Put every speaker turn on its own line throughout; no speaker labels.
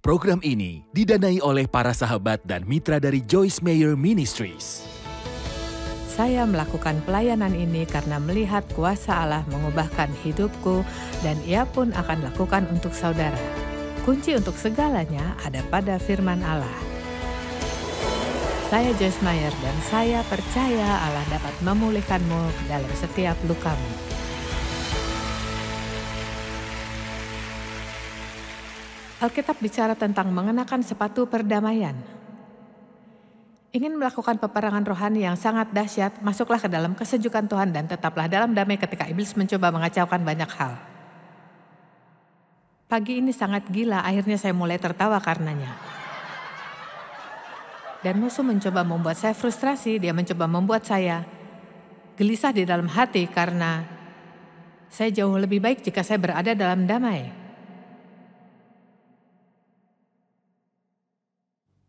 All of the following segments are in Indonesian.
Program ini didanai oleh para sahabat dan mitra dari Joyce Meyer Ministries.
Saya melakukan pelayanan ini karena melihat kuasa Allah mengubahkan hidupku dan Ia pun akan lakukan untuk saudara. Kunci untuk segalanya ada pada firman Allah. Saya Joyce Meyer dan saya percaya Allah dapat memulihkanmu dalam setiap lukamu. Alkitab bicara tentang mengenakan sepatu perdamaian. Ingin melakukan peperangan rohani yang sangat dahsyat, masuklah ke dalam kesejukan Tuhan dan tetaplah dalam damai ketika iblis mencoba mengacaukan banyak hal. Pagi ini sangat gila, akhirnya saya mulai tertawa karenanya. Dan musuh mencoba membuat saya frustrasi, dia mencoba membuat saya gelisah di dalam hati karena saya jauh lebih baik jika saya berada dalam damai.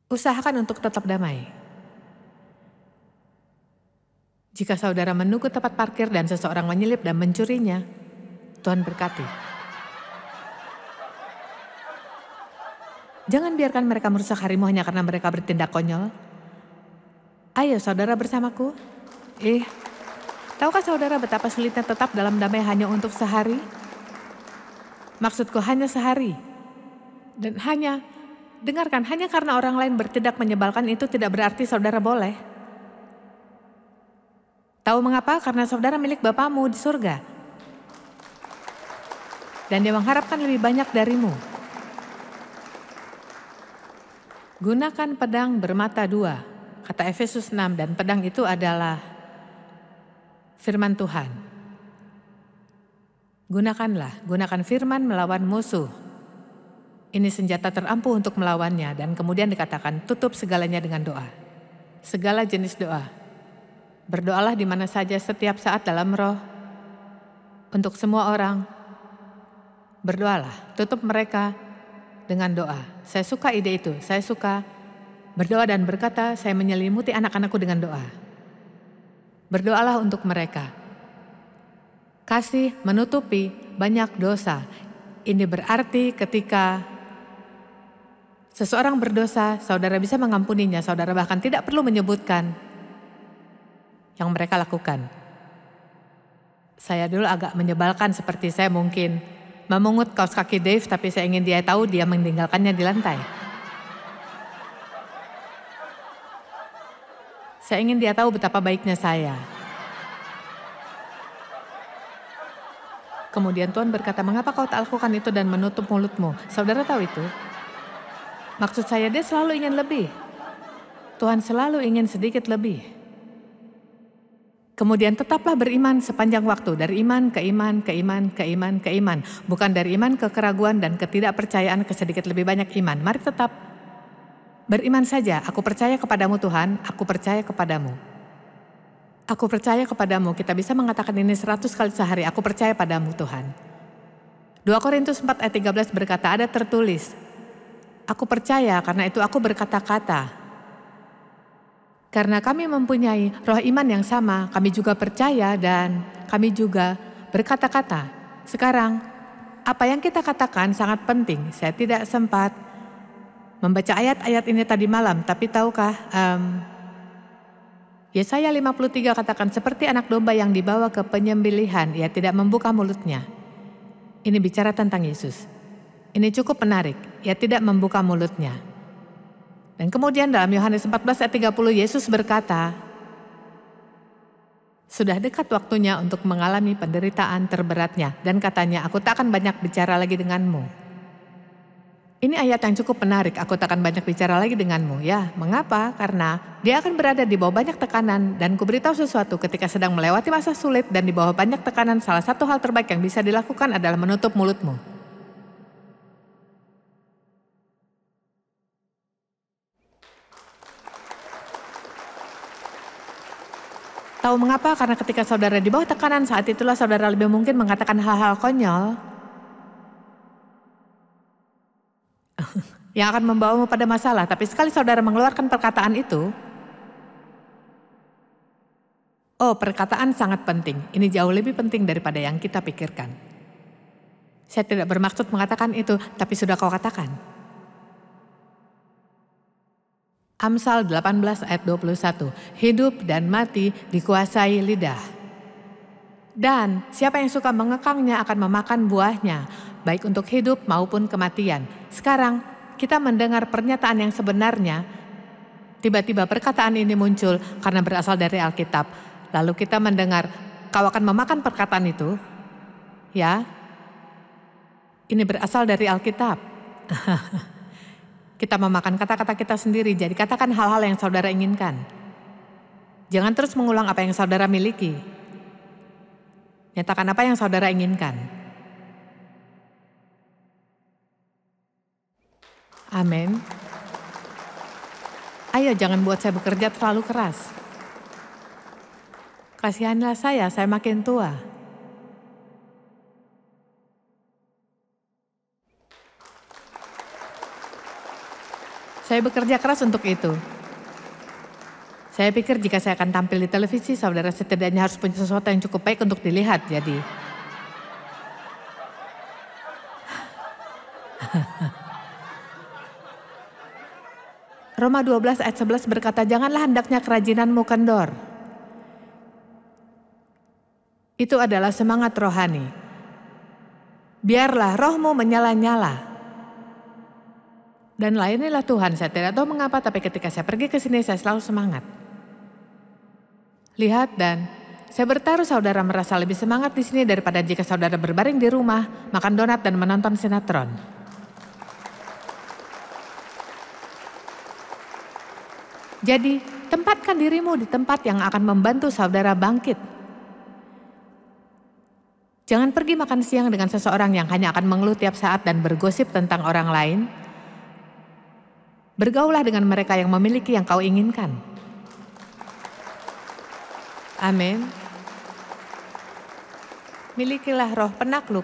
Usahakan untuk tetap damai. Jika saudara menunggu tempat parkir dan seseorang menyelip dan mencurinya, Tuhan berkati. Jangan biarkan mereka merusak harimu hanya karena mereka bertindak konyol. Ayo saudara bersamaku. Tahukah saudara betapa sulitnya tetap dalam damai hanya untuk sehari? Maksudku hanya sehari. Dan dengarkan, hanya karena orang lain bertindak menyebalkan itu tidak berarti saudara boleh. Tahu mengapa? Karena saudara milik Bapamu di surga. Dan Dia mengharapkan lebih banyak darimu. Gunakan pedang bermata dua, kata Efesus 6, dan pedang itu adalah firman Tuhan. Gunakan firman melawan musuh. Ini senjata terampuh untuk melawannya, dan kemudian dikatakan tutup segalanya dengan doa. Segala jenis doa. Berdoalah di mana saja setiap saat dalam roh. Untuk semua orang, berdoalah, tutup mereka dengan doa. Saya suka ide itu, saya suka berdoa dan berkata, saya menyelimuti anak-anakku dengan doa. Berdoalah untuk mereka. Kasih menutupi banyak dosa. Ini berarti ketika seseorang berdosa, saudara bisa mengampuninya, saudara bahkan tidak perlu menyebutkan yang mereka lakukan. Saya dulu agak menyebalkan seperti saya mungkin memungut kaos kaki Dave, tapi saya ingin dia tahu dia meninggalkannya di lantai. Saya ingin dia tahu betapa baiknya saya. Kemudian Tuhan berkata, mengapa kau tak lakukan itu dan menutup mulutmu? Saudara tahu itu? Maksud saya dia selalu ingin lebih. Tuhan selalu ingin sedikit lebih. Kemudian tetaplah beriman sepanjang waktu. Dari iman ke iman, ke iman, ke iman, ke iman. Bukan dari iman ke keraguan dan ketidakpercayaan ke sedikit lebih banyak iman. Mari tetap beriman saja. Aku percaya kepadamu Tuhan, aku percaya kepadamu. Aku percaya kepadamu. Kita bisa mengatakan ini 100 kali sehari. Aku percaya padamu Tuhan. 2 Korintus 4 ayat 13 berkata, ada tertulis, aku percaya karena itu aku berkata-kata. Karena kami mempunyai roh iman yang sama, kami juga percaya dan kami juga berkata-kata. Sekarang, apa yang kita katakan sangat penting. Saya tidak sempat membaca ayat-ayat ini tadi malam, tapi tahukah, Yesaya 53 katakan seperti anak domba yang dibawa ke penyembelihan, ia tidak membuka mulutnya. Ini bicara tentang Yesus. Ini cukup menarik, ia tidak membuka mulutnya. Dan kemudian dalam Yohanes 14 ayat 30 Yesus berkata, sudah dekat waktunya untuk mengalami penderitaan terberatnya. Dan katanya, aku tak akan banyak bicara lagi denganmu. Ini ayat yang cukup menarik, aku tak akan banyak bicara lagi denganmu. Ya, mengapa? Karena dia akan berada di bawah banyak tekanan dan kuberitahu sesuatu ketika sedang melewati masa sulit dan di bawah banyak tekanan, salah satu hal terbaik yang bisa dilakukan adalah menutup mulutmu. Tahu mengapa? Karena ketika saudara di bawah tekanan, saat itulah saudara lebih mungkin mengatakan hal-hal konyol yang akan membawamu pada masalah. Tapi sekali saudara mengeluarkan perkataan itu, perkataan sangat penting. Ini jauh lebih penting daripada yang kita pikirkan. Saya tidak bermaksud mengatakan itu, tapi sudah kau katakan. Amsal 18 ayat 21, hidup dan mati dikuasai lidah. Dan siapa yang suka mengekangnya akan memakan buahnya, baik untuk hidup maupun kematian. Sekarang kita mendengar pernyataan yang sebenarnya. Tiba-tiba perkataan ini muncul karena berasal dari Alkitab. Lalu kita mendengar, kau akan memakan perkataan itu? Ya, ini berasal dari Alkitab. Kita memakan kata-kata kita sendiri, jadi katakan hal-hal yang saudara inginkan. Jangan terus mengulang apa yang saudara miliki. Nyatakan apa yang saudara inginkan. Amin. Ayo jangan buat saya bekerja terlalu keras. Kasihanlah saya makin tua. Saya bekerja keras untuk itu. Saya pikir jika saya akan tampil di televisi, saudara setidaknya harus punya sesuatu yang cukup baik untuk dilihat, jadi. Roma 12 ayat 11 berkata, janganlah hendaknya kerajinanmu kendor. Itu adalah semangat rohani. Biarlah rohmu menyala-nyala. Dan layanilah Tuhan, saya tidak tahu mengapa, tapi ketika saya pergi ke sini saya selalu semangat. Lihat dan saya bertaruh saudara merasa lebih semangat di sini daripada jika saudara berbaring di rumah, makan donat dan menonton sinetron. Jadi, tempatkan dirimu di tempat yang akan membantu saudara bangkit. Jangan pergi makan siang dengan seseorang yang hanya akan mengeluh tiap saat dan bergosip tentang orang lain. Bergaulah dengan mereka yang memiliki yang kau inginkan. Amin. Milikilah roh penakluk.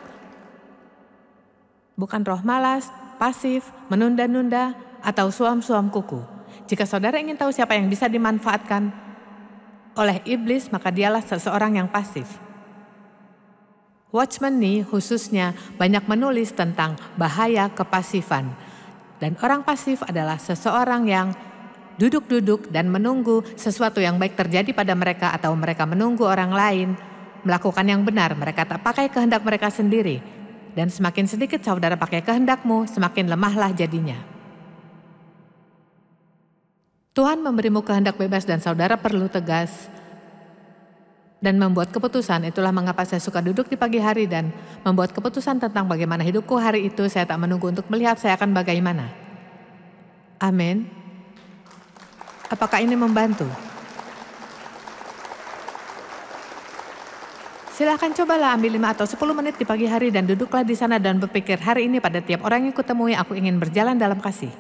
Bukan roh malas, pasif, menunda-nunda, atau suam-suam kuku. Jika saudara ingin tahu siapa yang bisa dimanfaatkan oleh iblis, maka dialah seseorang yang pasif. Watchman Nee khususnya banyak menulis tentang bahaya kepasifan. Dan orang pasif adalah seseorang yang duduk-duduk dan menunggu sesuatu yang baik terjadi pada mereka atau mereka menunggu orang lain melakukan yang benar. Mereka tak pakai kehendak mereka sendiri. Dan semakin sedikit saudara pakai kehendakmu, semakin lemahlah jadinya. Tuhan memberimu kehendak bebas dan saudara perlu tegas dan membuat keputusan. Itulah mengapa saya suka duduk di pagi hari dan membuat keputusan tentang bagaimana hidupku hari itu. Saya tak menunggu untuk melihat saya akan bagaimana. Amin. Apakah ini membantu? Silakan cobalah ambil 5 atau 10 menit di pagi hari dan duduklah di sana dan berpikir, hari ini pada tiap orang yang kutemui aku ingin berjalan dalam kasih.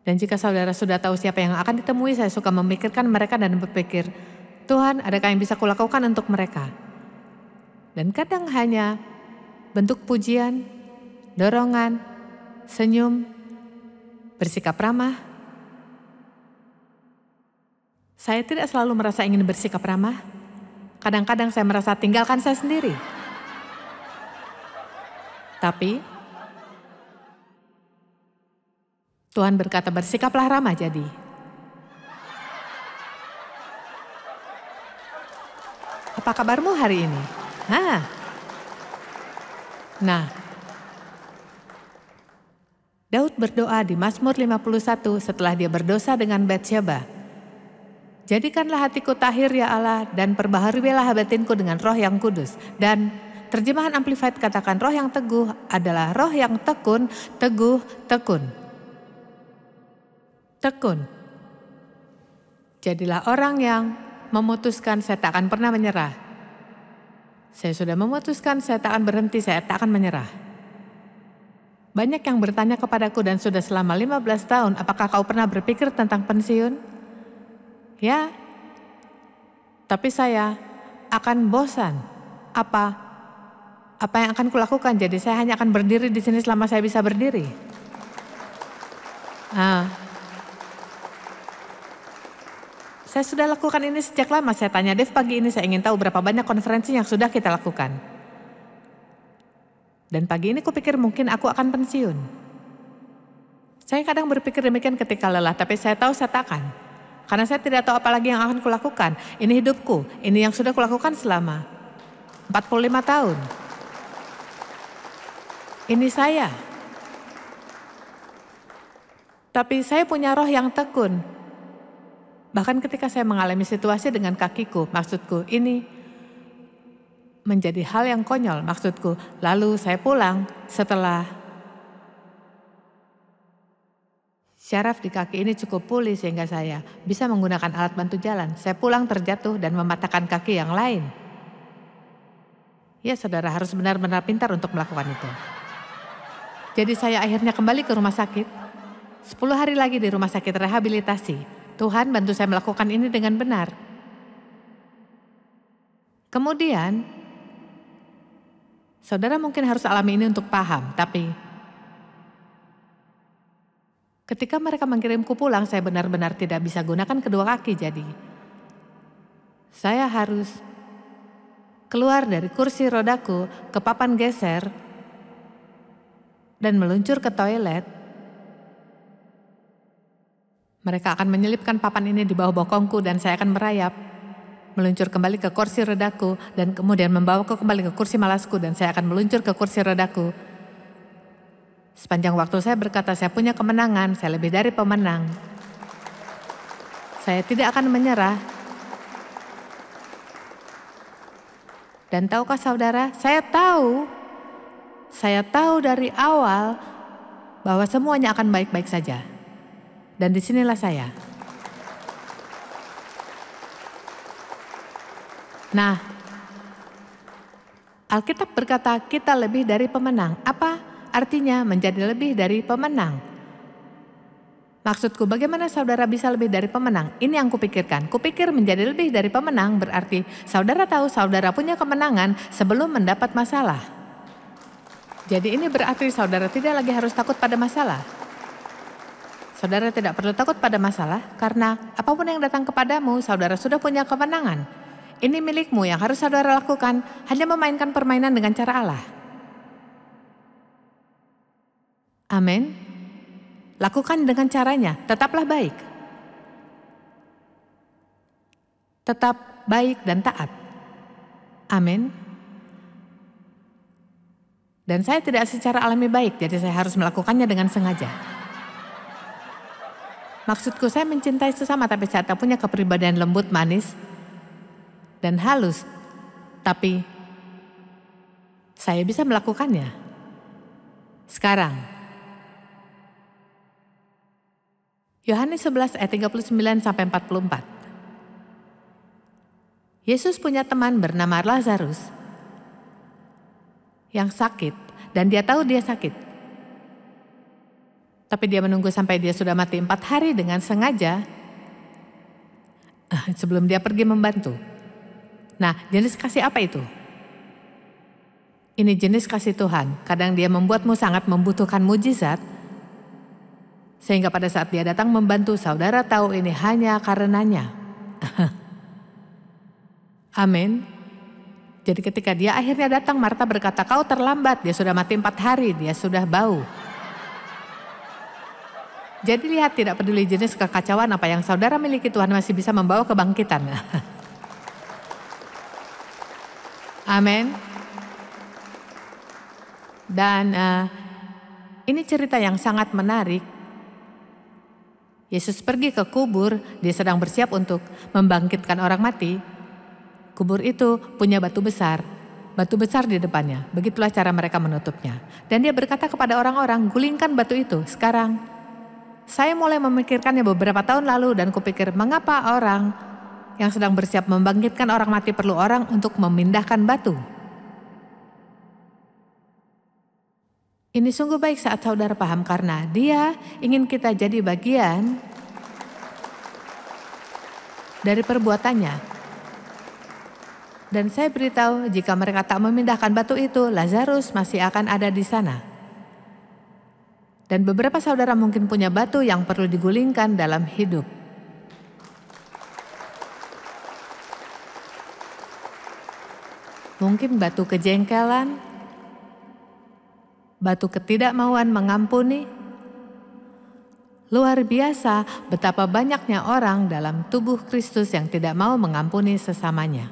Dan jika saudara sudah tahu siapa yang akan ditemui, saya suka memikirkan mereka dan berpikir, Tuhan, adakah yang bisa kulakukan untuk mereka? Dan kadang hanya bentuk pujian, dorongan, senyum, bersikap ramah. Saya tidak selalu merasa ingin bersikap ramah. Kadang-kadang saya merasa tinggalkan saya sendiri. Tapi Tuhan berkata bersikaplah ramah jadi. Apa kabarmu hari ini? Nah, Daud berdoa di Mazmur 51 setelah dia berdosa dengan Batsyeba. Jadikanlah hatiku tahir ya Allah dan perbaharuilah batinku dengan roh yang kudus. Dan terjemahan Amplified katakan roh yang teguh adalah roh yang tekun, teguh, tekun. Tekun. Jadilah orang yang memutuskan saya tak akan pernah menyerah. Saya sudah memutuskan saya tak akan berhenti, saya tak akan menyerah. Banyak yang bertanya kepadaku dan sudah selama 15 tahun, apakah kau pernah berpikir tentang pensiun? Ya, tapi saya akan bosan. Apa yang akan kulakukan? Jadi saya hanya akan berdiri di sini selama saya bisa berdiri. Saya sudah lakukan ini sejak lama. Saya tanya Dev pagi ini, saya ingin tahu berapa banyak konferensi yang sudah kita lakukan. Dan pagi ini kupikir mungkin aku akan pensiun. Saya kadang berpikir demikian ketika lelah, tapi saya tahu saya takkan. Karena saya tidak tahu apa lagi yang akan kulakukan. Ini hidupku, ini yang sudah kulakukan selama 45 tahun. Ini saya. Tapi saya punya roh yang tekun. Bahkan ketika saya mengalami situasi dengan kakiku, maksudku ini menjadi hal yang konyol, maksudku. Lalu saya pulang setelah syaraf di kaki ini cukup pulih sehingga saya bisa menggunakan alat bantu jalan. Saya pulang terjatuh dan mematahkan kaki yang lain. Ya, saudara harus benar-benar pintar untuk melakukan itu. Jadi saya akhirnya kembali ke rumah sakit. 10 hari lagi di rumah sakit rehabilitasi. Tuhan bantu saya melakukan ini dengan benar. Kemudian, saudara mungkin harus alami ini untuk paham, tapi ketika mereka mengirimku pulang, saya benar-benar tidak bisa gunakan kedua kaki, jadi saya harus keluar dari kursi rodaku ke papan geser dan meluncur ke toilet. Mereka akan menyelipkan papan ini di bawah bokongku dan saya akan merayap, meluncur kembali ke kursi rodaku dan kemudian membawaku kembali ke kursi malasku dan saya akan meluncur ke kursi rodaku. Sepanjang waktu saya berkata saya punya kemenangan, saya lebih dari pemenang. Saya tidak akan menyerah. Dan tahukah saudara, saya tahu dari awal bahwa semuanya akan baik-baik saja. Dan disinilah saya. Nah, Alkitab berkata kita lebih dari pemenang. Apa artinya menjadi lebih dari pemenang? Maksudku, bagaimana saudara bisa lebih dari pemenang? Ini yang kupikirkan. Kupikir menjadi lebih dari pemenang berarti saudara tahu saudara punya kemenangan sebelum mendapat masalah. Jadi ini berarti saudara tidak lagi harus takut pada masalah. Saudara tidak perlu takut pada masalah karena apapun yang datang kepadamu, saudara sudah punya kemenangan. Ini milikmu yang harus saudara lakukan, hanya memainkan permainan dengan cara Allah. Amin. Lakukan dengan caranya, tetaplah baik. Tetap baik dan taat. Amin. Dan saya tidak secara alami baik, jadi saya harus melakukannya dengan sengaja. Maksudku saya mencintai sesama tapi saya tak punya kepribadian lembut, manis, dan halus. Tapi saya bisa melakukannya. Sekarang, Yohanes 11 ayat 39-44. Yesus punya teman bernama Lazarus yang sakit dan dia tahu dia sakit. Tapi dia menunggu sampai dia sudah mati 4 hari dengan sengaja sebelum dia pergi membantu. Nah, jenis kasih apa itu? Ini jenis kasih Tuhan. Kadang dia membuatmu sangat membutuhkan mujizat, sehingga pada saat dia datang membantu, saudara tahu ini hanya karenanya. Amin. Jadi ketika dia akhirnya datang, Marta berkata, kau terlambat, dia sudah mati 4 hari, dia sudah bau. Jadi lihat, tidak peduli jenis kekacauan apa yang saudara miliki, Tuhan masih bisa membawa kebangkitan. Amin. Dan ini cerita yang sangat menarik. Yesus pergi ke kubur, dia sedang bersiap untuk membangkitkan orang mati. Kubur itu punya batu besar di depannya. Begitulah cara mereka menutupnya. Dan dia berkata kepada orang-orang, gulingkan batu itu sekarang. Saya mulai memikirkannya beberapa tahun lalu dan kupikir mengapa orang yang sedang bersiap membangkitkan orang mati perlu orang untuk memindahkan batu. Ini sungguh baik saat saudara paham karena dia ingin kita jadi bagian dari perbuatannya. Dan saya beritahu jika mereka tak memindahkan batu itu, Lazarus masih akan ada di sana. Dan beberapa saudara mungkin punya batu yang perlu digulingkan dalam hidup. Mungkin batu kejengkelan, batu ketidakmauan mengampuni, Luar biasa betapa banyaknya orang dalam tubuh Kristus yang tidak mau mengampuni sesamanya.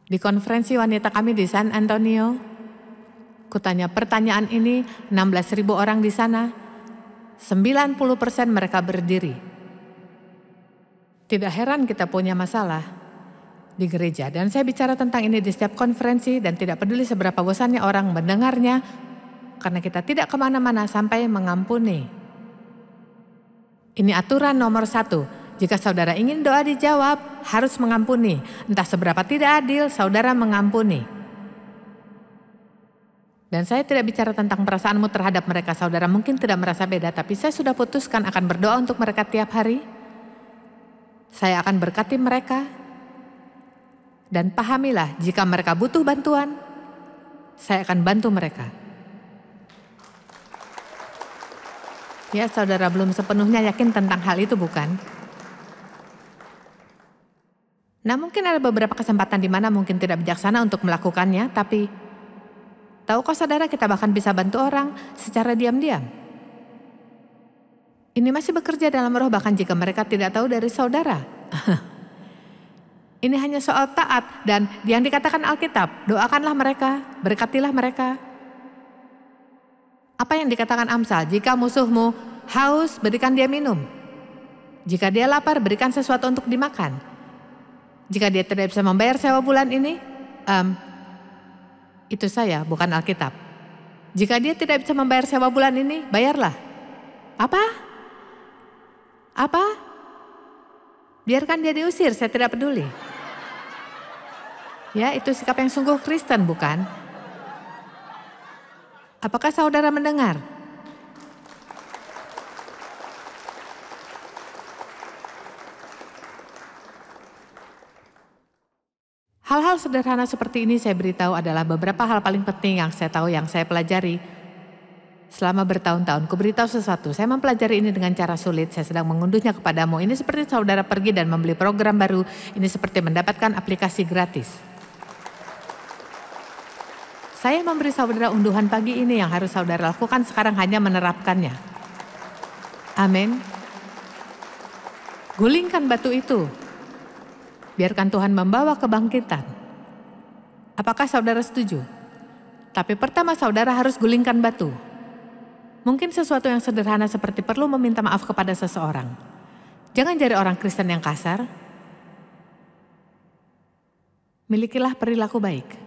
Di konferensi wanita kami di San Antonio, kutanya pertanyaan ini 16.000 orang di sana, 90% mereka berdiri. Tidak heran kita punya masalah di gereja, dan saya bicara tentang ini di setiap konferensi dan tidak peduli seberapa bosannya orang mendengarnya, karena kita tidak kemana-mana sampai mengampuni. Ini aturan nomor 1, jika saudara ingin doa dijawab, harus mengampuni. Entah seberapa tidak adil, saudara mengampuni. Dan saya tidak bicara tentang perasaanmu terhadap mereka, saudara mungkin tidak merasa beda, tapi saya sudah putuskan akan berdoa untuk mereka tiap hari. Saya akan berkati mereka. Dan pahamilah, jika mereka butuh bantuan, saya akan bantu mereka. Ya, saudara belum sepenuhnya yakin tentang hal itu, bukan? Nah, mungkin ada beberapa kesempatan di mana mungkin tidak bijaksana untuk melakukannya, tapi tahukah saudara kita bahkan bisa bantu orang secara diam-diam? Ini masih bekerja dalam roh bahkan jika mereka tidak tahu dari saudara. Ini hanya soal taat dan yang dikatakan Alkitab, doakanlah mereka, berkatilah mereka. Apa yang dikatakan Amsal, jika musuhmu haus, berikan dia minum. Jika dia lapar, berikan sesuatu untuk dimakan. Jika dia tidak bisa membayar sewa bulan ini, itu saya, bukan Alkitab. Jika dia tidak bisa membayar sewa bulan ini, bayarlah. Apa? Biarkan dia diusir, saya tidak peduli. Ya, itu sikap yang sungguh Kristen, bukan? Apakah saudara mendengar? Hal-hal sederhana seperti ini saya beritahu adalah beberapa hal paling penting yang saya tahu, yang saya pelajari selama bertahun-tahun. Kuberitahu sesuatu, saya mempelajari ini dengan cara sulit, saya sedang mengunduhnya kepadamu. Ini seperti saudara pergi dan membeli program baru, ini seperti mendapatkan aplikasi gratis. Saya memberi saudara unduhan pagi ini yang harus saudara lakukan sekarang hanya menerapkannya. Amin. Gulingkan batu itu. Biarkan Tuhan membawa kebangkitan. Apakah saudara setuju? Tapi pertama saudara harus gulingkan batu. Mungkin sesuatu yang sederhana seperti perlu meminta maaf kepada seseorang. Jangan jadi orang Kristen yang kasar. Milikilah perilaku baik.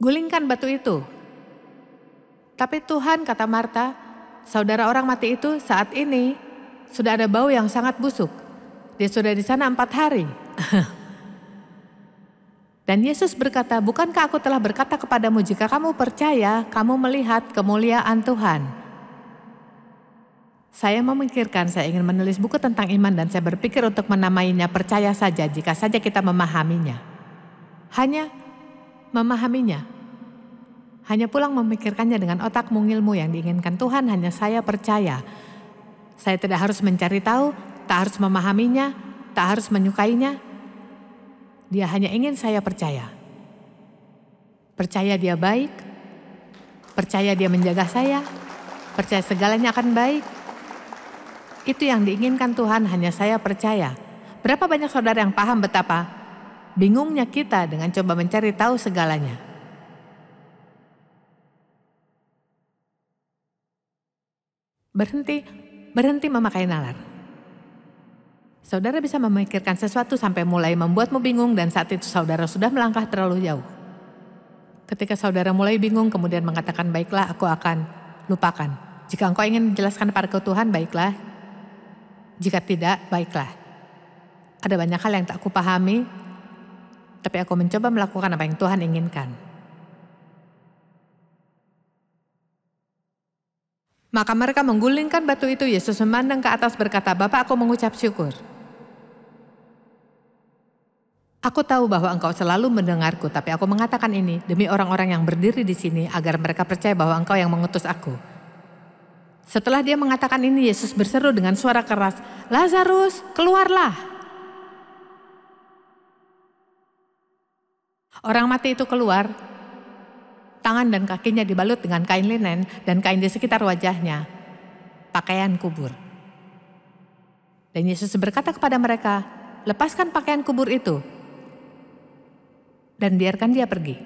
Gulingkan batu itu. Tapi Tuhan, kata Marta, saudara orang mati itu saat ini sudah ada bau yang sangat busuk. Dia sudah di sana 4 hari. Dan Yesus berkata, bukankah aku telah berkata kepadamu, jika kamu percaya, kamu melihat kemuliaan Tuhan. Saya memikirkan, saya ingin menulis buku tentang iman dan saya berpikir untuk menamainya percaya saja, jika saja kita memahaminya. Hanya memahaminya. Hanya pulang memikirkannya dengan otak mungilmu yang diinginkan Tuhan, hanya saya percaya. Saya tidak harus mencari tahu, tak harus memahaminya, tak harus menyukainya. Dia hanya ingin saya percaya. Percaya dia baik, percaya dia menjaga saya, percaya segalanya akan baik. Itu yang diinginkan Tuhan, hanya saya percaya. Berapa banyak saudara yang paham betapa bingungnya kita dengan coba mencari tahu segalanya. Berhenti memakai nalar. Saudara bisa memikirkan sesuatu sampai mulai membuatmu bingung dan saat itu saudara sudah melangkah terlalu jauh. Ketika saudara mulai bingung kemudian mengatakan baiklah aku akan lupakan. Jika engkau ingin menjelaskan pada Tuhan baiklah. Jika tidak baiklah. Ada banyak hal yang tak kupahami tapi aku mencoba melakukan apa yang Tuhan inginkan. Maka mereka menggulingkan batu itu. Yesus memandang ke atas berkata, Bapa, aku mengucap syukur. Aku tahu bahwa engkau selalu mendengarku, tapi aku mengatakan ini demi orang-orang yang berdiri di sini agar mereka percaya bahwa engkau yang mengutus aku. Setelah dia mengatakan ini, Yesus berseru dengan suara keras, Lazarus, keluarlah. Orang mati itu keluar. Tangan dan kakinya dibalut dengan kain linen dan kain di sekitar wajahnya, pakaian kubur. Dan Yesus berkata kepada mereka, lepaskan pakaian kubur itu dan biarkan dia pergi.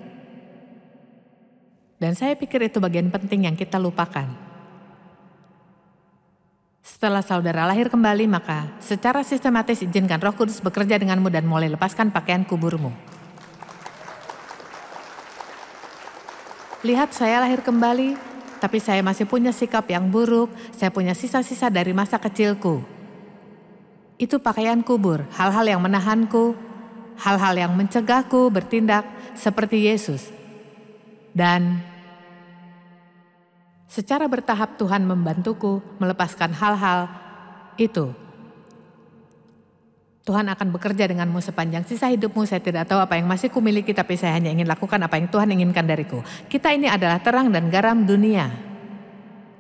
Dan saya pikir itu bagian penting yang kita lupakan. Setelah saudara lahir kembali, maka secara sistematis izinkan Roh Kudus bekerja denganmu dan mulai lepaskan pakaian kuburmu. Lihat, saya lahir kembali, tapi saya masih punya sikap yang buruk, saya punya sisa-sisa dari masa kecilku. Itu pakaian kubur, hal-hal yang menahanku, hal-hal yang mencegahku bertindak seperti Yesus. Dan secara bertahap Tuhan membantuku melepaskan hal-hal itu. Tuhan akan bekerja denganmu sepanjang sisa hidupmu. Saya tidak tahu apa yang masih kumiliki, tapi saya hanya ingin lakukan apa yang Tuhan inginkan dariku. Kita ini adalah terang dan garam dunia.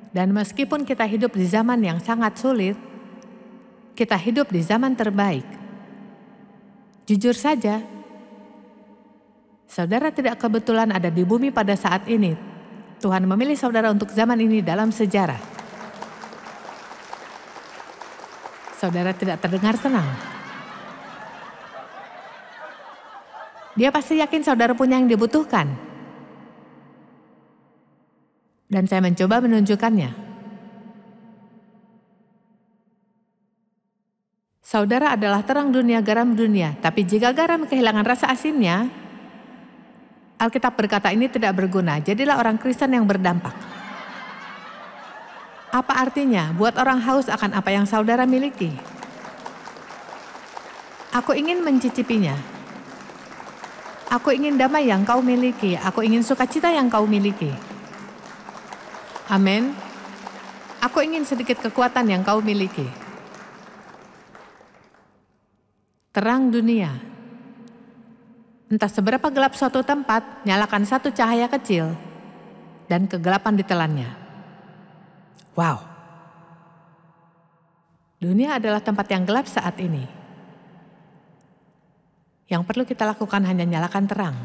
Dan meskipun kita hidup di zaman yang sangat sulit, kita hidup di zaman terbaik. Jujur saja, saudara tidak kebetulan ada di bumi pada saat ini. Tuhan memilih saudara untuk zaman ini dalam sejarah. Saudara tidak terdengar senang. Dia pasti yakin saudara punya yang dibutuhkan. Dan saya mencoba menunjukkannya. Saudara adalah terang dunia, garam dunia. Tapi jika garam kehilangan rasa asinnya, Alkitab berkata ini tidak berguna. Jadilah orang Kristen yang berdampak. Apa artinya? Buat orang haus akan apa yang saudara miliki. Aku ingin mencicipinya. Aku ingin damai yang kau miliki. Aku ingin sukacita yang kau miliki. Amin. Aku ingin sedikit kekuatan yang kau miliki. Terang dunia. Entah seberapa gelap suatu tempat, nyalakan satu cahaya kecil dan kegelapan ditelannya. Wow. Dunia adalah tempat yang gelap saat ini. Yang perlu kita lakukan hanya nyalakan terang.